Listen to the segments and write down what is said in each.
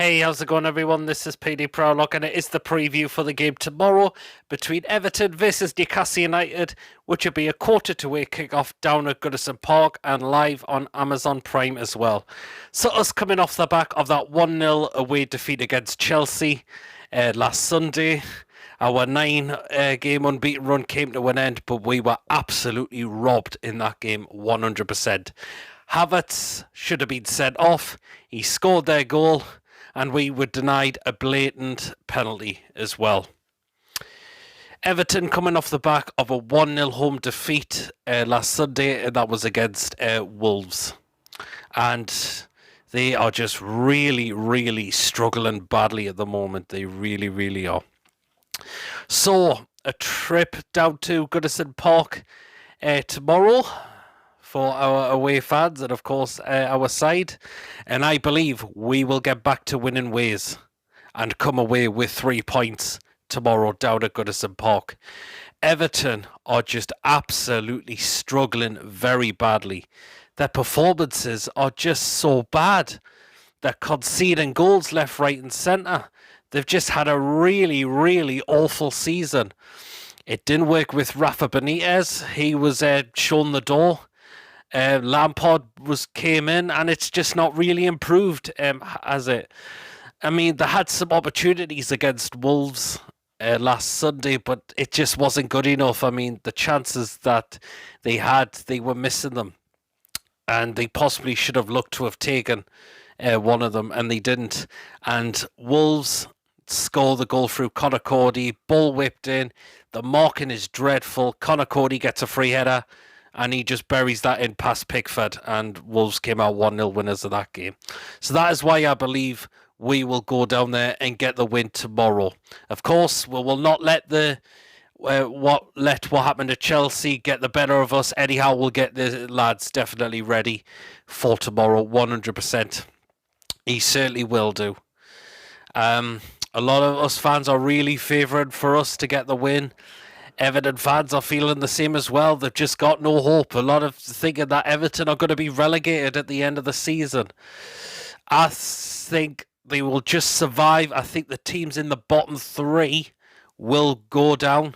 Hey, how's it going, everyone? This is PD Proudlock, and it is the preview for the game tomorrow between Everton versus Newcastle United, which will be a 1:45 kickoff down at Goodison Park and live on Amazon Prime as well. So, us coming off the back of that 1-0 away defeat against Chelsea last Sunday, our 9-game unbeaten run came to an end, but we were absolutely robbed in that game 100%. Havertz should have been sent off. He scored their goal, and we were denied a blatant penalty as well. Everton coming off the back of a 1-0 home defeat last Sunday, and that was against Wolves. And they are just really struggling badly at the moment. They really are. So, a trip down to Goodison Park tomorrow for our away fans and, of course, our side. And I believe we will get back to winning ways and come away with 3 points tomorrow down at Goodison Park. Everton are just absolutely struggling very badly. Their performances are just so bad. They're conceding goals left, right and centre. They've just had a really awful season. It didn't work with Rafa Benitez. He was shown the door. Lampard came in, and it's just not really improved, has it? I mean, they had some opportunities against Wolves last Sunday, but it just wasn't good enough. I mean, the chances that they had, they were missing them, and they possibly should have looked to have taken one of them, and they didn't. And Wolves score the goal through Conor Cody, ball whipped in. The marking is dreadful. Conor Cody gets a free header, and he just buries that in past Pickford, and Wolves came out 1-0 winners of that game. So that is why I believe we will go down there and get the win tomorrow. Of course, we will not let what happened to Chelsea get the better of us. Anyhow, we'll get the lads definitely ready for tomorrow, 100%. He certainly will do. A lot of us fans are really favouring for us to get the win. Everton fans are feeling the same as well. They've just got no hope. A lot of thinking that Everton are going to be relegated at the end of the season. I think they will just survive. I think the teams in the bottom 3 will go down,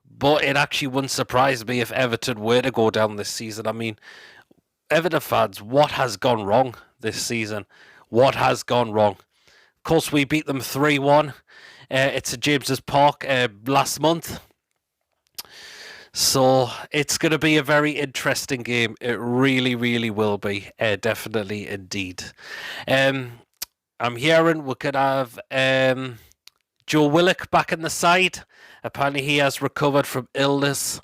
but it actually wouldn't surprise me if Everton were to go down this season. I mean, Everton fans, what has gone wrong this season? What has gone wrong? Of course, we beat them 3-1. It's at James's Park last month. So it's going to be a very interesting game. It really will be. Definitely, indeed. I'm hearing we could have Joe Willock back in the side. Apparently he has recovered from illness.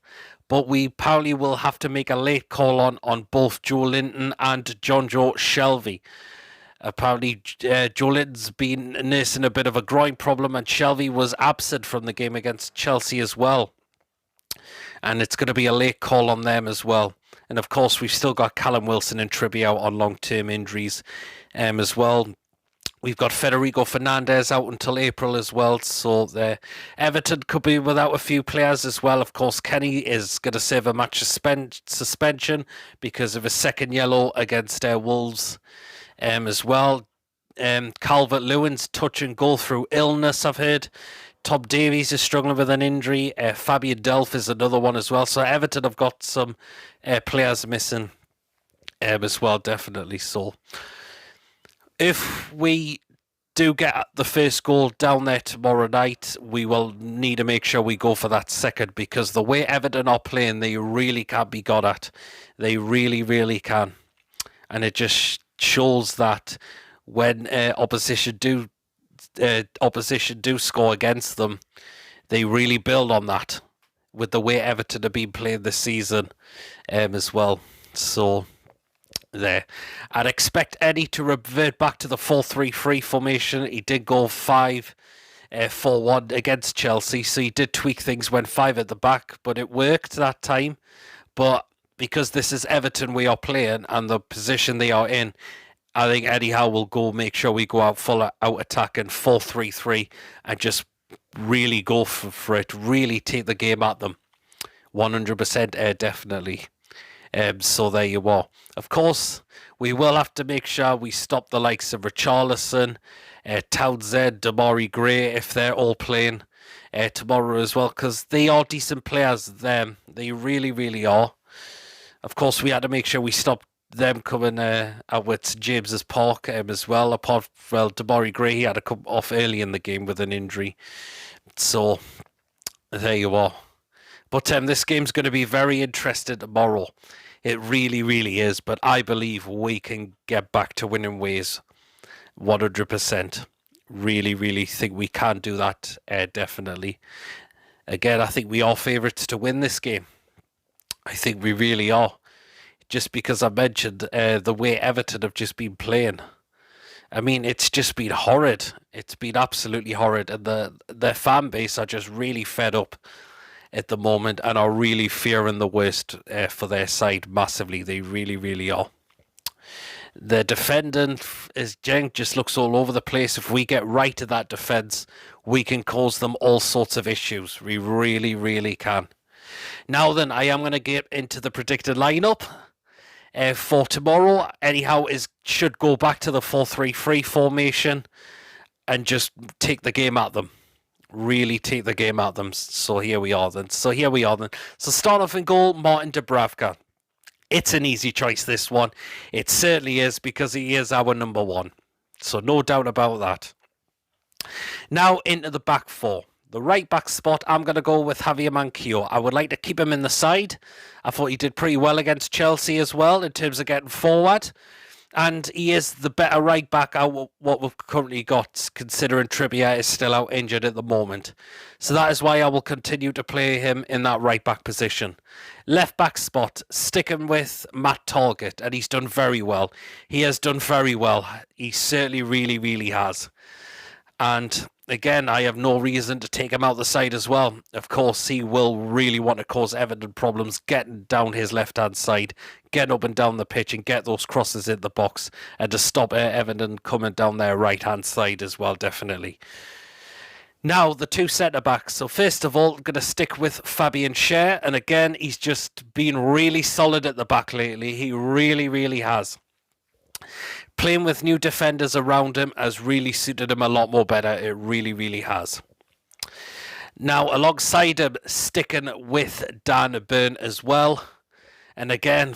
But we probably will have to make a late call on both Joe Linton and John Joe Shelvey. Apparently, Joe Linton's been nursing a bit of a groin problem, and Shelvey was absent from the game against Chelsea as well. And it's going to be a late call on them as well. And of course, we've still got Callum Wilson and Trippier out on long-term injuries as well. We've got Federico Fernandez out until April as well. So Everton could be without a few players as well. Of course, Kenny is going to serve a match suspension because of a second yellow against Wolves as well. Calvert-Lewin's touch and go through illness, I've heard. Tom Davies is struggling with an injury. Fabian Delph is another one as well. So Everton have got some players missing as well, definitely. So if we do get the first goal down there tomorrow night, we will need to make sure we go for that second, because the way Everton are playing, they really can't be got at. They really can. And it just shows that when opposition do score against them, they really build on that with the way Everton have been playing this season as well. So there, I'd expect Eddie to revert back to the 4-3-3 formation. He did go 5-4-1 against Chelsea, so he did tweak things, went 5 at the back, but it worked that time. But because this is Everton we are playing and the position they are in, I think Eddie Howe will go make sure we go out full out attack and 4-3-3 and just really go for it, really take the game at them. 100% definitely. So there you are. Of course, We will have to make sure we stop the likes of Richarlison, Townsend, Damari Gray, if they're all playing tomorrow as well, because they are decent players, them. They really, really are. Of course, we had to make sure we stopped them coming out with James's Park as well. Apart from Damari Gray, he had to come off early in the game with an injury. So, there you are. But this game's going to be very interesting tomorrow. It really, really is. But I believe we can get back to winning ways 100%. Really, really think we can do that, definitely. Again, I think we are favourites to win this game. I think we really are. Just because I mentioned the way Everton have just been playing. I mean, it's just been horrid. It's been absolutely horrid. And their fan base are just really fed up at the moment and are really fearing the worst for their side massively. They really, really are. The defending is Jenk just looks all over the place. If we get right to that defence, we can cause them all sorts of issues. We really, really can. Now then, I am going to get into the predicted lineup for tomorrow. Anyhow, should go back to the 4-3-3 formation and just take the game at them. Really take the game at them. So here we are then. So start off in goal, Martin Dubravka. It's an easy choice, this one. It certainly is, because he is our number one. So no doubt about that. Now into the back four. The right back spot, I'm going to go with Javier Manquillo. I would like to keep him in the side. I thought he did pretty well against Chelsea as well in terms of getting forward. And he is the better right back out what we've currently got, considering Trippier is still out injured at the moment. So that is why I will continue to play him in that right back position. Left back spot, sticking with Matt Targett, and he's done very well. He has done very well. He certainly really, really has. And again, I have no reason to take him out the side as well. Of course, he will really want to cause Everton problems, getting down his left-hand side, getting up and down the pitch and get those crosses in the box, and to stop Everton coming down their right-hand side as well, definitely. Now, the two centre-backs. So first of all, I'm going to stick with Fabian Schär. And again, he's just been really solid at the back lately. He really, really has. Playing with new defenders around him has really suited him a lot more better. It really, really has. Now, alongside him, sticking with Dan Burn as well. And again,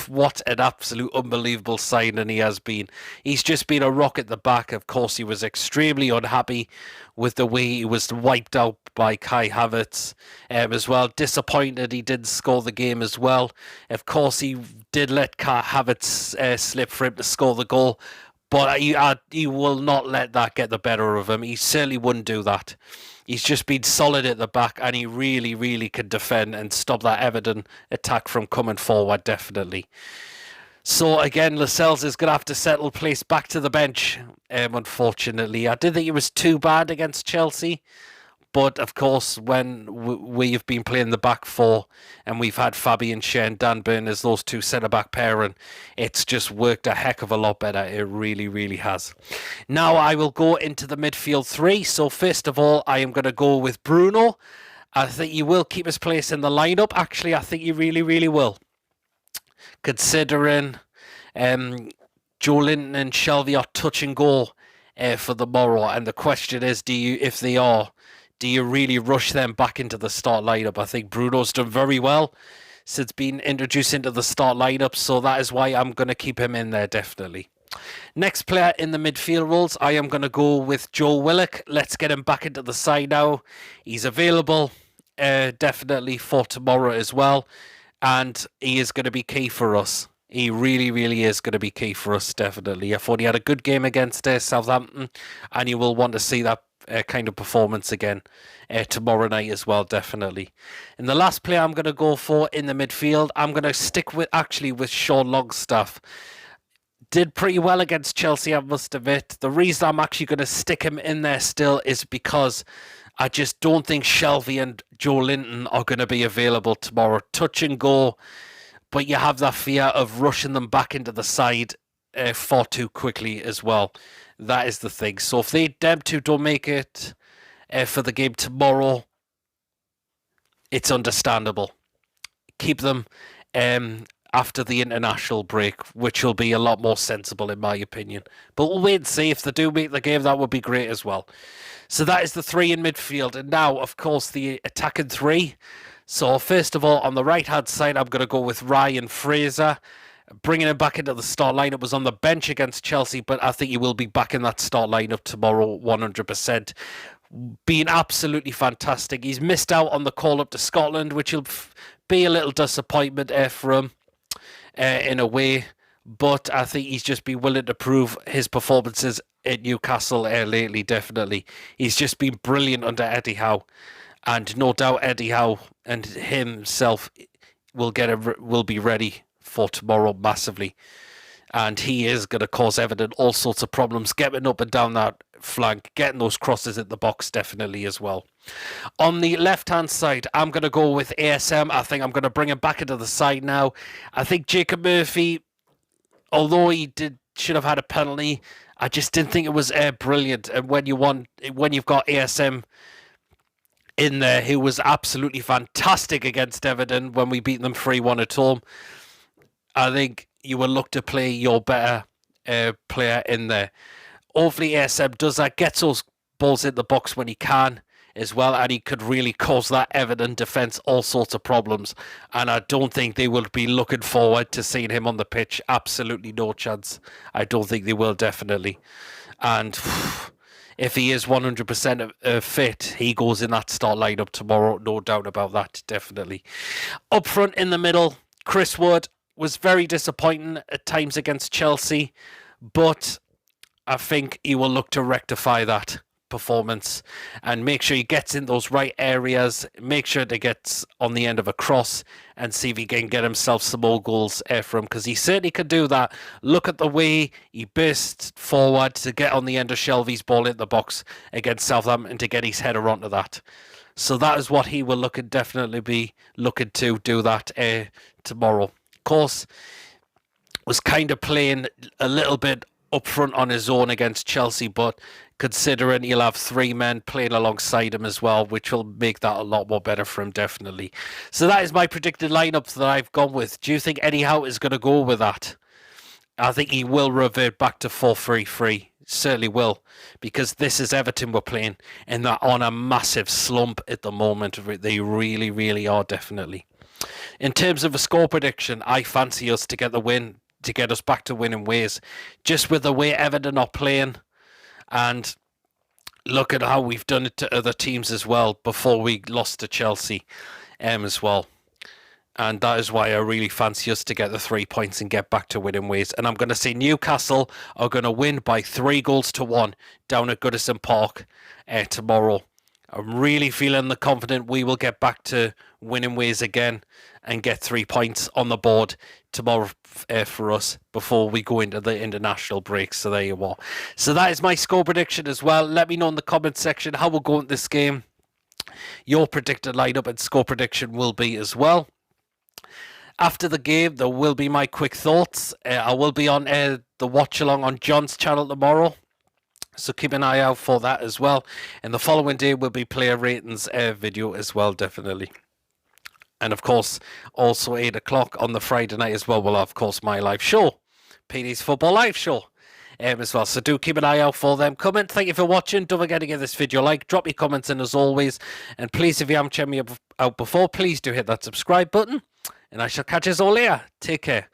what an absolute unbelievable signing he has been. He's just been a rock at the back. Of course, he was extremely unhappy with the way he was wiped out by Kai Havertz as well. Disappointed he didn't score the game as well. Of course, he did let Kai Havertz slip for him to score the goal. But he will not let that get the better of him. He certainly wouldn't do that. He's just been solid at the back, and he really, really can defend and stop that Everton attack from coming forward, definitely. So again, Lascelles is going to have to settle place back to the bench, unfortunately. I didn't think it was too bad against Chelsea. But, of course, when we've been playing the back four and we've had Fabian Schär and Dan Burn as those two centre-back pairing, it's just worked a heck of a lot better. It really, really has. Now I will go into the midfield three. So, first of all, I am going to go with Bruno. I think he will keep his place in the lineup. Actually, I think he really, really will. Considering Joe Linton and Shelvey are touch and go for the morrow. And the question is, if they are, do you really rush them back into the start lineup? I think Bruno's done very well since being introduced into the start lineup, so that is why I'm going to keep him in there, definitely. Next player in the midfield roles, I am going to go with Joe Willock. Let's get him back into the side now. He's available definitely for tomorrow as well, and he is going to be key for us. He really, really is going to be key for us, definitely. I thought he had a good game against Southampton, and you will want to see that kind of performance again tomorrow night as well, definitely. And the last player I'm going to go for in the midfield, I'm going to stick with Sean Longstaff. Did pretty well against Chelsea, I must admit. The reason I'm actually going to stick him in there still is because I just don't think Shelvey and Joe Linton are going to be available tomorrow. Touch and go, but you have that fear of rushing them back into the side far too quickly as well. That is the thing. So if them two don't make it for the game tomorrow, it's understandable. Keep them after the international break, which will be a lot more sensible in my opinion. But we'll wait and see. If they do make the game, that would be great as well. So that is the three in midfield. And now, of course, the attacking three. So first of all, on the right-hand side, I'm going to go with Ryan Fraser. Bringing him back into the start lineup. Was on the bench against Chelsea, but I think he will be back in that start lineup tomorrow 100%. Being absolutely fantastic. He's missed out on the call up to Scotland, which will be a little disappointment for him in a way. But I think he's just been willing to prove his performances at Newcastle lately, definitely. He's just been brilliant under Eddie Howe. And no doubt Eddie Howe and himself will be ready for tomorrow massively. And he is going to cause Everton all sorts of problems, getting up and down that flank, getting those crosses at the box definitely as well. On the left-hand side, I'm going to go with ASM. I think I'm going to bring him back into the side now. I think Jacob Murphy, although he should have had a penalty, I just didn't think it was brilliant. And when you've got ASM in there, who was absolutely fantastic against Everton when we beat them 3-1 at home, I think you will look to play your better player in there. Hopefully ASM does that, gets those balls in the box when he can as well, and he could really cause that Everton defence all sorts of problems. And I don't think they will be looking forward to seeing him on the pitch. Absolutely no chance. I don't think they will, definitely. And if he is 100% fit, he goes in that start lineup tomorrow. No doubt about that, definitely. Up front in the middle, Chris Wood was very disappointing at times against Chelsea, but I think he will look to rectify that performance and make sure he gets in those right areas, make sure that he gets on the end of a cross and see if he can get himself some more goals from, because he certainly could do that. Look at the way he burst forward to get on the end of Shelvey's ball in the box against Southampton to get his header onto that. So that is what he will definitely be looking to do that tomorrow. Of course, was kind of playing a little bit up front on his own against Chelsea, but considering he'll have three men playing alongside him as well, which will make that a lot more better for him, definitely. So that is my predicted lineup that I've gone with. Do you think Eddie Howe is going to go with that? I think he will revert back to 4-3-3. Certainly will, because this is Everton we're playing, and they're on a massive slump at the moment. They really, really are, definitely. In terms of a score prediction, I fancy us to get the win, to get us back to winning ways, just with the way Everton are playing. And look at how we've done it to other teams as well before we lost to Chelsea as well. And that is why I really fancy us to get the 3 points and get back to winning ways. And I'm going to say Newcastle are going to win by 3-1 down at Goodison Park tomorrow. I'm really feeling confident we will get back to winning ways again and get 3 points on the board tomorrow for us before we go into the international break. So there you are. So that is my score prediction as well. Let me know in the comment section how we're going this game. Your predicted lineup and score prediction will be as well. After the game, there will be my quick thoughts. I will be on the watch along on John's channel tomorrow, so keep an eye out for that as well. And the following day will be player ratings video as well, definitely. And of course, also 8 o'clock on the Friday night as well will have, of course, my live show, PD's Football Live Show as well. So do keep an eye out for them. Comment, thank you for watching. Don't forget to give this video a like. Drop your comments in as always. And please, if you haven't checked me out before, please do hit that subscribe button. And I shall catch you all later. Take care.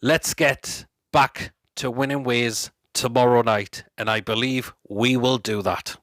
Let's get back to winning ways tomorrow night. And I believe we will do that.